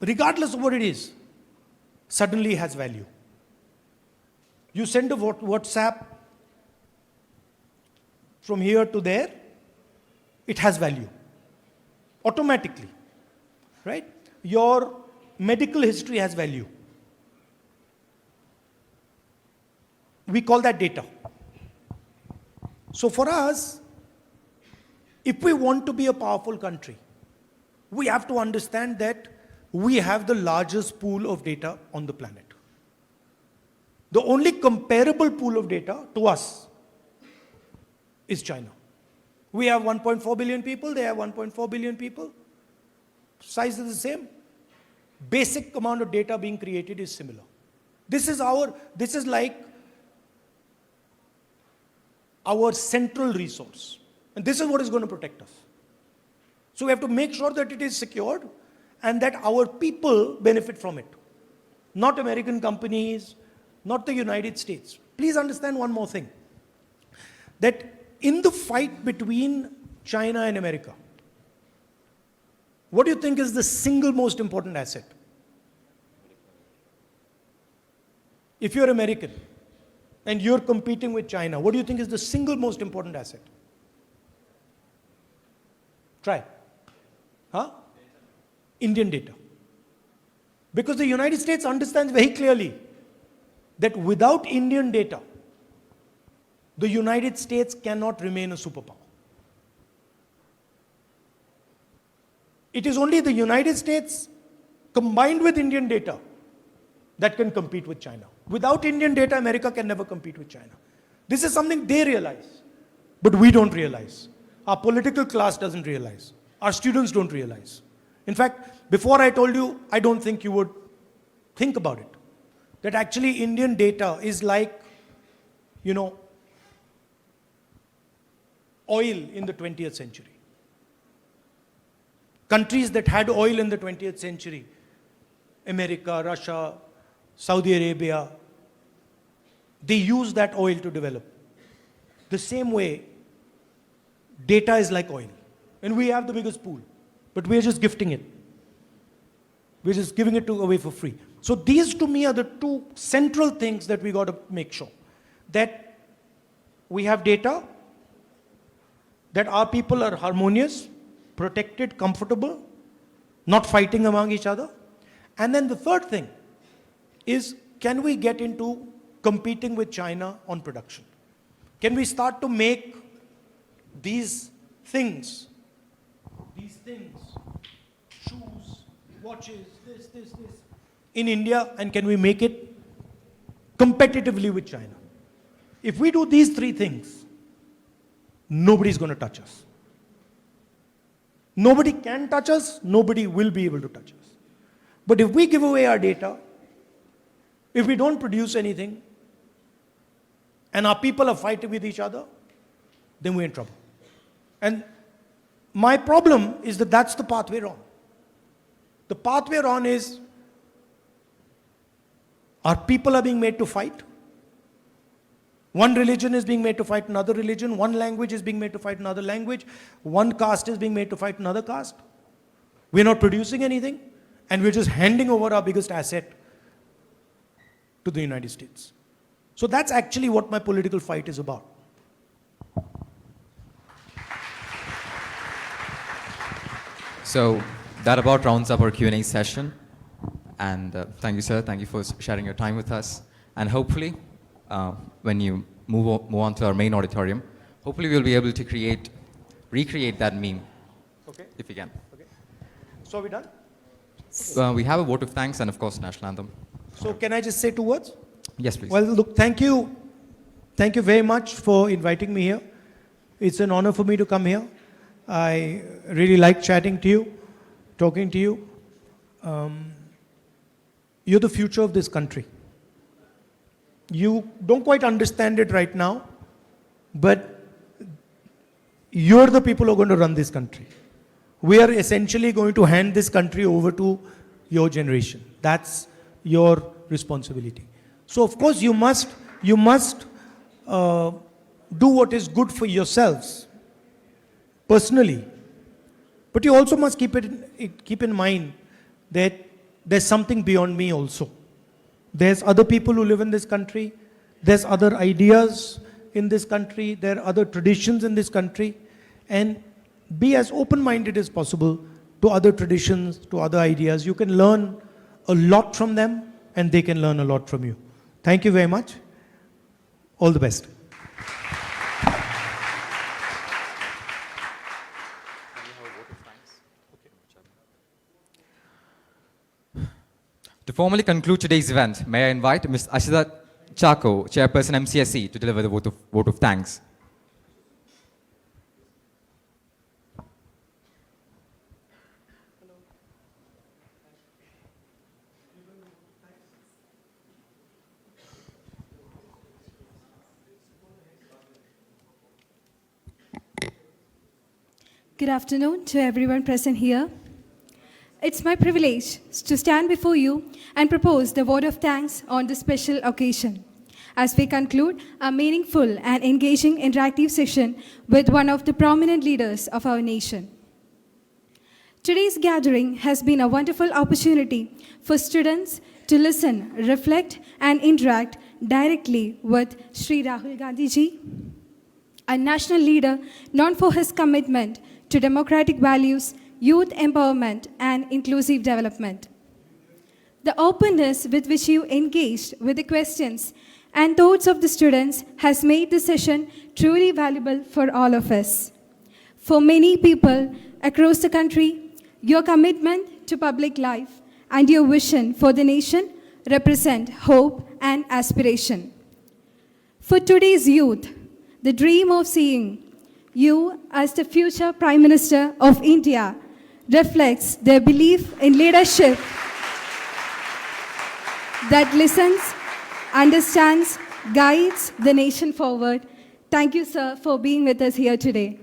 regardless of what it is, suddenly has value. You send a WhatsApp from here to there, it has value. Automatically, right? Your medical history has value. We call that data. So for us, if we want to be a powerful country, we have to understand that we have the largest pool of data on the planet. The only comparable pool of data to us is China. We have 1.4 billion people, they have 1.4 billion people. Size is the same. Basic amount of data being created is similar. This is like our central resource. And this is what is going to protect us. So we have to make sure that it is secured and that our people benefit from it. Not American companies, not the United States. Please understand one more thing. That in the fight between China and America, what do you think is the single most important asset? If you're American and you're competing with China, what do you think is the single most important asset? Try. Huh? Indian data. Because the United States understands very clearly that without Indian data, the United States cannot remain a superpower. It is only the United States combined with Indian data that can compete with China. Without Indian data, America can never compete with China. This is something they realize, but we don't realize. Our political class doesn't realize. Our students don't realize. In fact, before I told you, I don't think you would think about it. That actually Indian data is like, oil in the 20th century. Countries that had oil in the 20th century, America, Russia, Saudi Arabia, they used that oil to develop. The same way, data is like oil. And we have the biggest pool, but we're just gifting it. We're just giving it away for free. So these to me are the two central things that we got to make sure. That we have data, that our people are harmonious, protected, comfortable, not fighting among each other. And then the third thing is, can we get into competing with China on production? Can we start to make these things, shoes, watches, this, in India, and can we make it competitively with China? If we do these three things, nobody's going to touch us. Nobody can touch us, nobody will be able to touch us. But if we give away our data, if we don't produce anything, and our people are fighting with each other, then we're in trouble. And my problem is that that's the path we're on. The path we're on is our people are being made to fight. One religion is being made to fight another religion. One language is being made to fight another language. One caste is being made to fight another caste. We're not producing anything, and we're just handing over our biggest asset to the United States. So that's actually what my political fight is about. So that about rounds up our Q&A session. And thank you, sir. Thank you for sharing your time with us. And hopefully, when you move on to our main auditorium, hopefully we'll be able to recreate that meme, if we can. Okay. So are we done? We have a vote of thanks and, of course, national anthem. So can I just say 2 words? Yes, please. Well, look, thank you. Thank you very much for inviting me here. It's an honor for me to come here. I really like chatting to you, talking to you. You're the future of this country. You don't quite understand it right now, but you're the people who are going to run this country. We are essentially going to hand this country over to your generation. That's your responsibility. So of course you must do what is good for yourselves personally, but you also must keep in mind that there's something beyond me also. There's other people who live in this country. There's other ideas in this country. There are other traditions in this country. And be as open-minded as possible to other traditions, to other ideas. You can learn a lot from them, and they can learn a lot from you. Thank you very much. All the best. To formally conclude today's event, may I invite Ms. Ashita Chako, Chairperson MCSE, to deliver the vote of thanks. Good afternoon to everyone present here. It's my privilege to stand before you and propose the vote of thanks on this special occasion as we conclude a meaningful and engaging interactive session with one of the prominent leaders of our nation. Today's gathering has been a wonderful opportunity for students to listen, reflect, and interact directly with Sri Rahul Gandhi ji, a national leader known for his commitment to democratic values, youth empowerment, and inclusive development. The openness with which you engaged with the questions and thoughts of the students has made the session truly valuable for all of us. For many people across the country, your commitment to public life and your vision for the nation represent hope and aspiration. For today's youth, the dream of seeing you as the future Prime Minister of India reflects their belief in leadership that listens, understands, guides the nation forward. Thank you, sir, for being with us here today.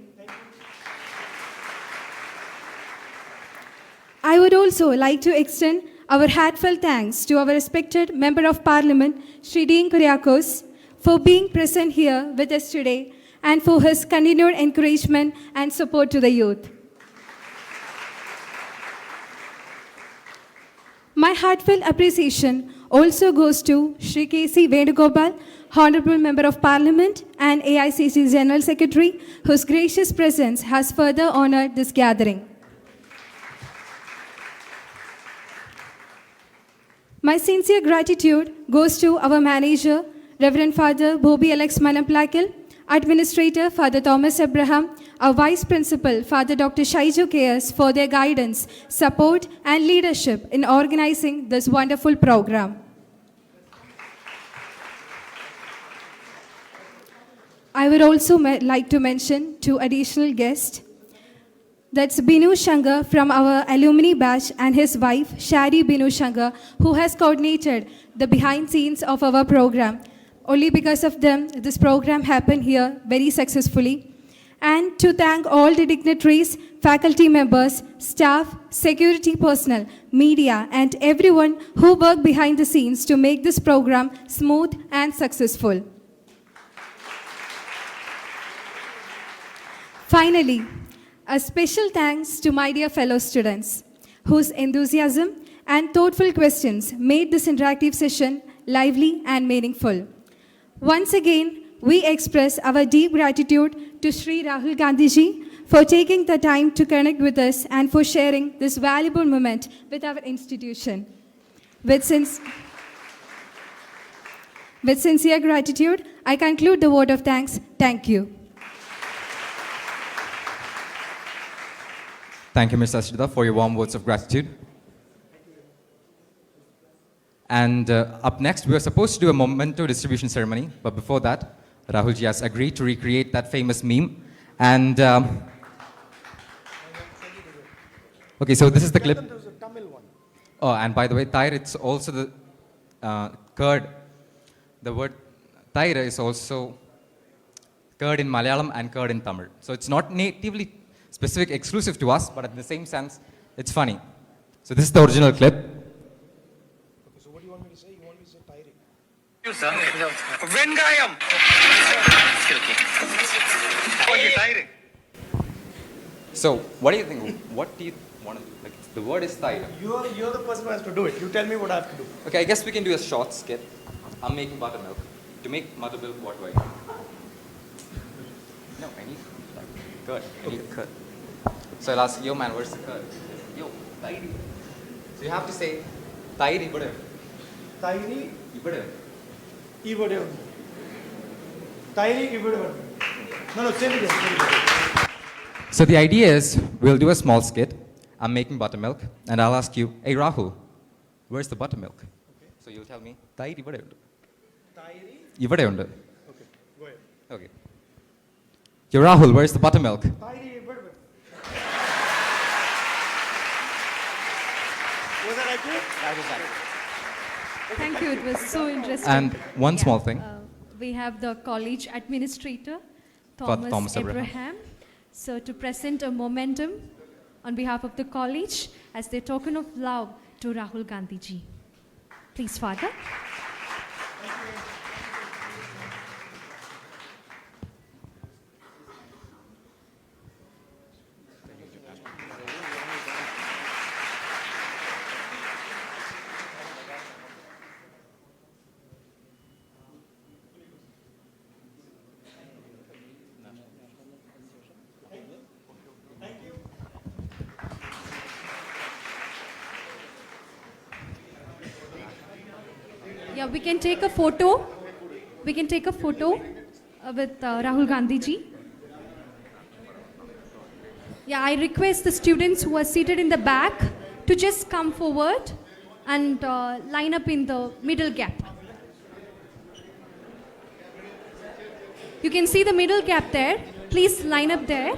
I would also like to extend our heartfelt thanks to our respected Member of Parliament, Sri Dean Kuriakose, for being present here with us today and for his continued encouragement and support to the youth. My heartfelt appreciation also goes to Sri K.C. Venugopal, Honorable Member of Parliament and AICC General Secretary, whose gracious presence has further honored this gathering. My sincere gratitude goes to our manager, Reverend Father Bobby Alex Manaplakil, Administrator Father Thomas Abraham, our Vice Principal Father Dr. Shaiju K.S. for their guidance, support and leadership in organizing this wonderful program. I would also like to mention two additional guests. That's Binu Shankar from our alumni batch and his wife, Shari Binu Shankar, who has coordinated the behind scenes of our program. Only because of them, this program happened here very successfully. and to thank all the dignitaries, faculty members, staff, security personnel, media, and everyone who worked behind the scenes to make this program smooth and successful. Finally, a special thanks to my dear fellow students, whose enthusiasm and thoughtful questions made this interactive session lively and meaningful. Once again, we express our deep gratitude to Sri Rahul Gandhiji for taking the time to connect with us and for sharing this valuable moment with our institution. With sincere gratitude, I conclude the word of thanks. Thank you. Thank you, Ms. Ashrita, for your warm words of gratitude. And up next, we are supposed to do a memento distribution ceremony, but before that, Rahulji has agreed to recreate that famous meme. And okay, so this is the clip. Oh, and by the way, Thair, it's also the curd. The word Thair is also curd in Malayalam and curd in Tamil. So it's not natively specific, exclusive to us, but at the same sense, it's funny. So this is the original clip. So what do you want me to say? You want me to say tiring? Vengayam. Okay, tiring. So what do you think? What do you want to do? Like, the word is Thair. You're the person who has to do it. You tell me what I have to do. Okay, I guess we can do a short skit. I'm making buttermilk. To make buttermilk, what do I do? No, I need curd. I need curd. So I'll ask, yo man, where's the curd? Yo, Thairi. So you have to say, Thairi Ibadam. Thairi Ibadam. Ibadam. Thairi Ibadam. No, say it again. So the idea is, we'll do a small skit. I'm making buttermilk, and I'll ask you, hey Rahul, where's the buttermilk? Okay. So you'll tell me, Thairi Ibadam. Thairi? Ibadam. Okay, go ahead. Okay. Yo Rahul, where's the buttermilk? Thairi Ibadam. Was that accurate? That was accurate. Thank you. It was so interesting. And one small thing. We have the college administrator, Thomas Thomas Abraham. Abraham. So to present a momentum on behalf of the college as their token of love to Rahul Gandhiji. Please, Father. Yeah, we can take a photo. We can take a photo with Rahul Gandhiji. Yeah, I request the students who are seated in the back to just come forward and line up in the middle gap. You can see the middle gap there. Please line up there.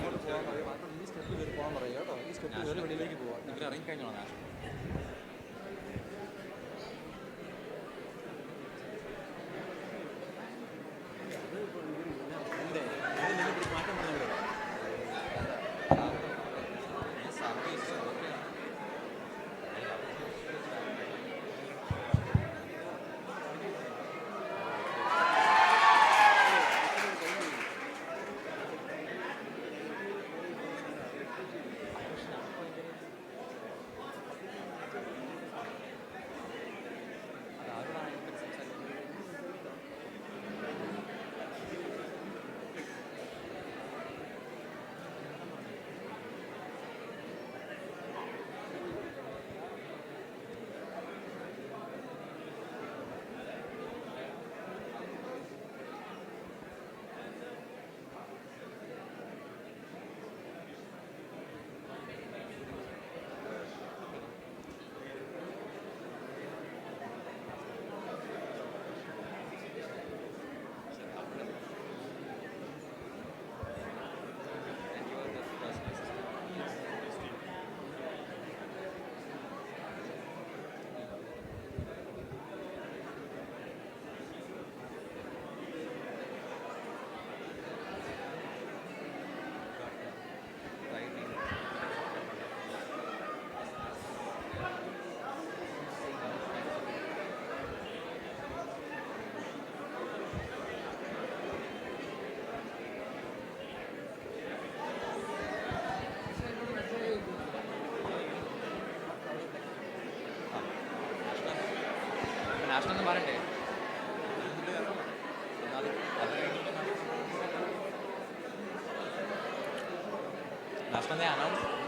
National anthem.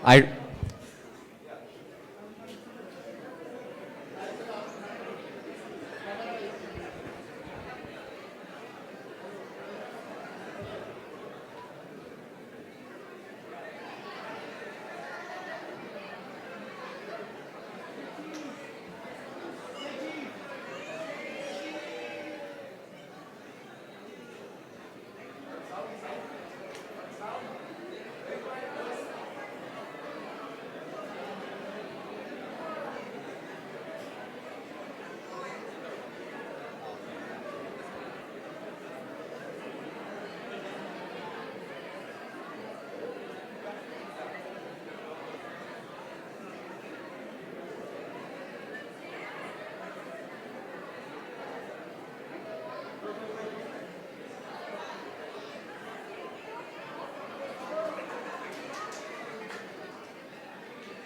I